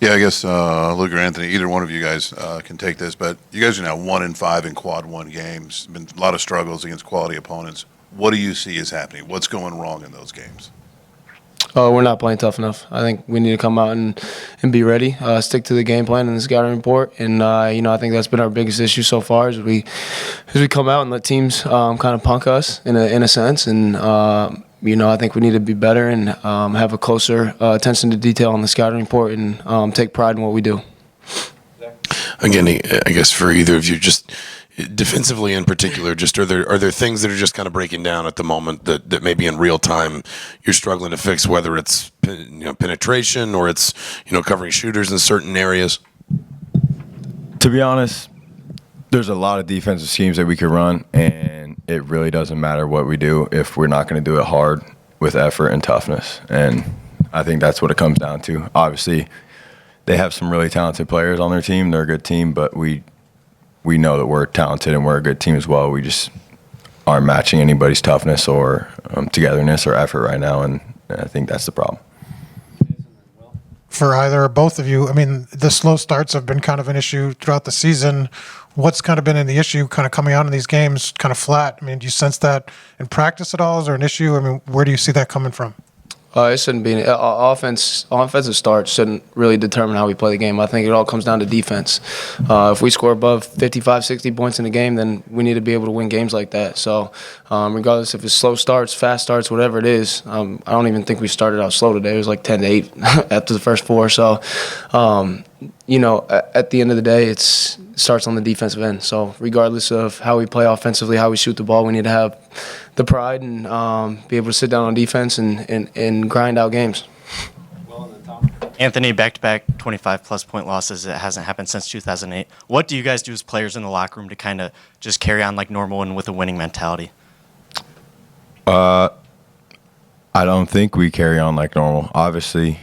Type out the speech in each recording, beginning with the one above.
Yeah, I guess Luke or Anthony, either one of you guys can take this, but you guys are now 1-5 in quad one games. Been a lot of struggles against quality opponents. What do you see is happening? What's going wrong in those games? We're not playing tough enough. I think we need to come out and be ready, stick to the game plan and the scouting report. And, I think that's been our biggest issue so far is we come out and let teams kind of punk us in a sense. And, I think we need to be better and have a closer attention to detail on the scouting report and take pride in what we do. Again, I guess for either of you, just defensively in particular, just are there things that are just kind of breaking down at the moment that maybe in real time you're struggling to fix, whether it's penetration or it's covering shooters in certain areas? To be honest, there's a lot of defensive schemes that we could run, and it really doesn't matter what we do if we're not going to do it hard with effort and toughness. And I think that's what it comes down to. Obviously, they have some really talented players on their team. They're a good team, but we know that we're talented and we're a good team as well. We just aren't matching anybody's toughness or togetherness or effort right now, and I think that's the problem. For either or both of you, I mean, the slow starts have been kind of an issue throughout the season. What's kind of been in the issue kind of coming out in these games kind of flat? I mean, do you sense that in practice at all? Is there an issue? I mean, where do you see that coming from? It shouldn't be. Offensive starts shouldn't really determine how we play the game. I think it all comes down to defense. If we score above 55, 60 points in a game, then we need to be able to win games like that. So regardless if it's slow starts, fast starts, whatever it is, I don't even think we started out slow today. It was like 10-8 after the first four. So, at the end of the day, it starts on the defensive end. So regardless of how we play offensively, how we shoot the ball, we need to have the pride and be able to sit down on defense and grind out games. Anthony, back-to-back 25-plus point losses. It hasn't happened since 2008. What do you guys do as players in the locker room to kind of just carry on like normal and with a winning mentality? I don't think we carry on like normal. Obviously,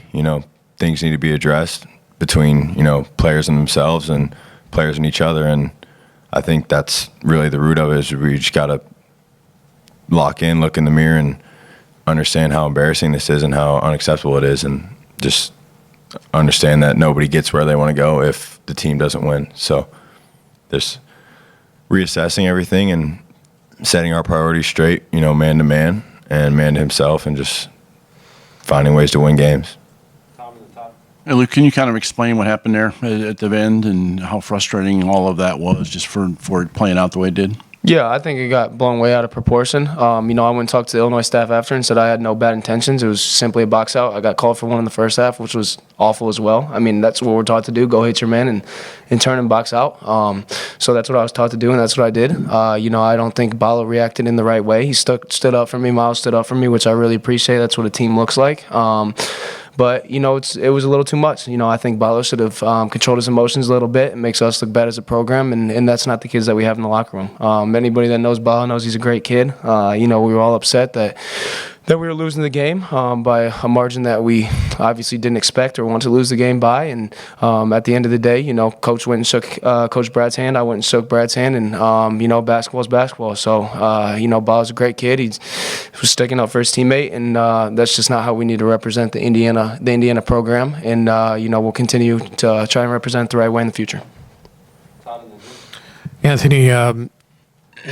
things need to be addressed between, players and themselves and players and each other. And I think that's really the root of it is we just got to lock in, look in the mirror, and understand how embarrassing this is and how unacceptable it is, and just understand that nobody gets where they want to go if the team doesn't win. So just reassessing everything and setting our priorities straight, man to man and man to himself, and just finding ways to win games. Hey, Luke, can you kind of explain what happened there at the end and how frustrating all of that was just for it playing out the way it did? Yeah, I think it got blown way out of proportion. I went and talked to the Illinois staff after and said I had no bad intentions. It was simply a box out. I got called for one in the first half, which was awful as well. I mean, that's what we're taught to do, go hit your man and turn and box out. So that's what I was taught to do, and that's what I did. I don't think Balo reacted in the right way. He stood up for me. Miles stood up for me, which I really appreciate. That's what a team looks like. But, it was a little too much. I think Balo should have controlled his emotions a little bit. It makes us look bad as a program, and that's not the kids that we have in the locker room. Anybody that knows Balo knows he's a great kid. We were all upset that we were losing the game by a margin that we obviously didn't expect or want to lose the game by. And at the end of the day, Coach went and shook Coach Brad's hand. I went and shook Brad's hand, and, basketball's basketball. So, Ball's a great kid. He was sticking up for his teammate, and that's just not how we need to represent the Indiana program. And, we'll continue to try and represent the right way in the future. Anthony,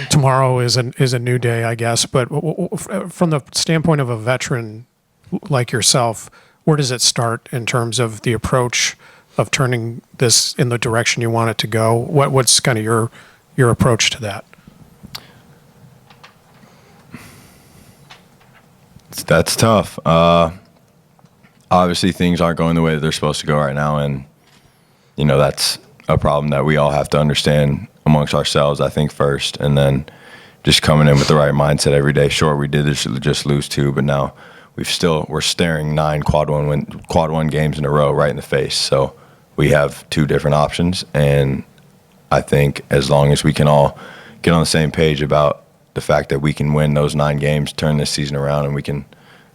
tomorrow is a new day, I guess. But from the standpoint of a veteran like yourself, where does it start in terms of the approach of turning this in the direction you want it to go? What's kind of your approach to that? That's tough. Obviously, things aren't going the way that they're supposed to go right now, and that's a problem that we all have to understand amongst ourselves, I think, first, and then just coming in with the right mindset every day. Sure, we did just lose 2, but now we're staring 9 quad one games in a row right in the face. So we have 2 different options, and I think as long as we can all get on the same page about the fact that we can win those 9 games, turn this season around, and we can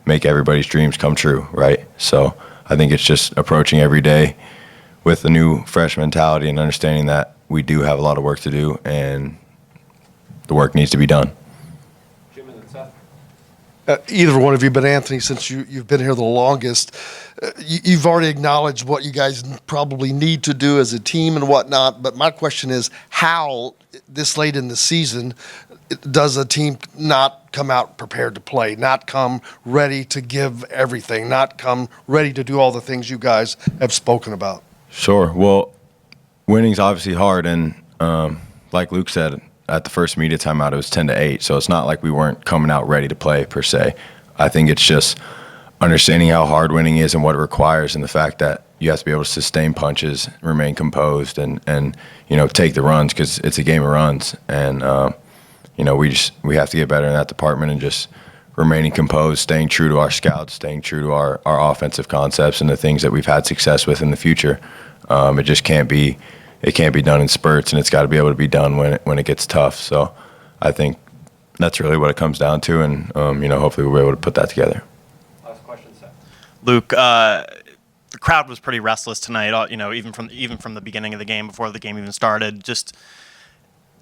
make everybody's dreams come true, right? So I think it's just approaching every day with a new, fresh mentality and understanding that we do have a lot of work to do, and the work needs to be done. Jim and Seth. either one of you, but Anthony, since you've been here the longest, you've already acknowledged what you guys probably need to do as a team and whatnot. But my question is, how this late in the season does a team not come out prepared to play, not come ready to give everything, not come ready to do all the things you guys have spoken about? Sure. Well, winning's obviously hard, and like Luke said, at the first media timeout, it was 10-8. So it's not like we weren't coming out ready to play per se. I think it's just understanding how hard winning is and what it requires, and the fact that you have to be able to sustain punches, remain composed, and take the runs, because it's a game of runs. And we have to get better in that department, and just remaining composed, staying true to our scouts, staying true to our offensive concepts and the things that we've had success with in the future. It just can't be done in spurts, and it's got to be able to be done when it gets tough. So I think that's really what it comes down to, and hopefully we'll be able to put that together. Last question, Seth. Luke, the crowd was pretty restless tonight. Even from the beginning of the game, before the game even started. Just,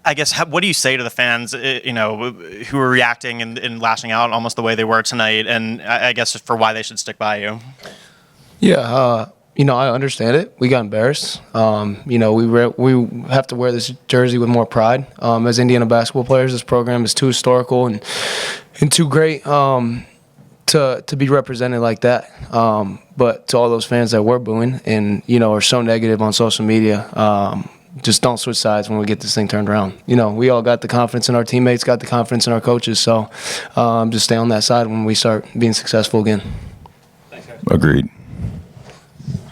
I guess, what do you say to the fans, who are reacting and lashing out almost the way they were tonight, and I guess for why they should stick by you? Yeah, I understand it. We got embarrassed. We have to wear this jersey with more pride. As Indiana basketball players, this program is too historical and too great to be represented like that. But to all those fans that were booing and are so negative on social media, just don't switch sides when we get this thing turned around. We all got the confidence in our teammates, got the confidence in our coaches. So just stay on that side when we start being successful again. Agreed.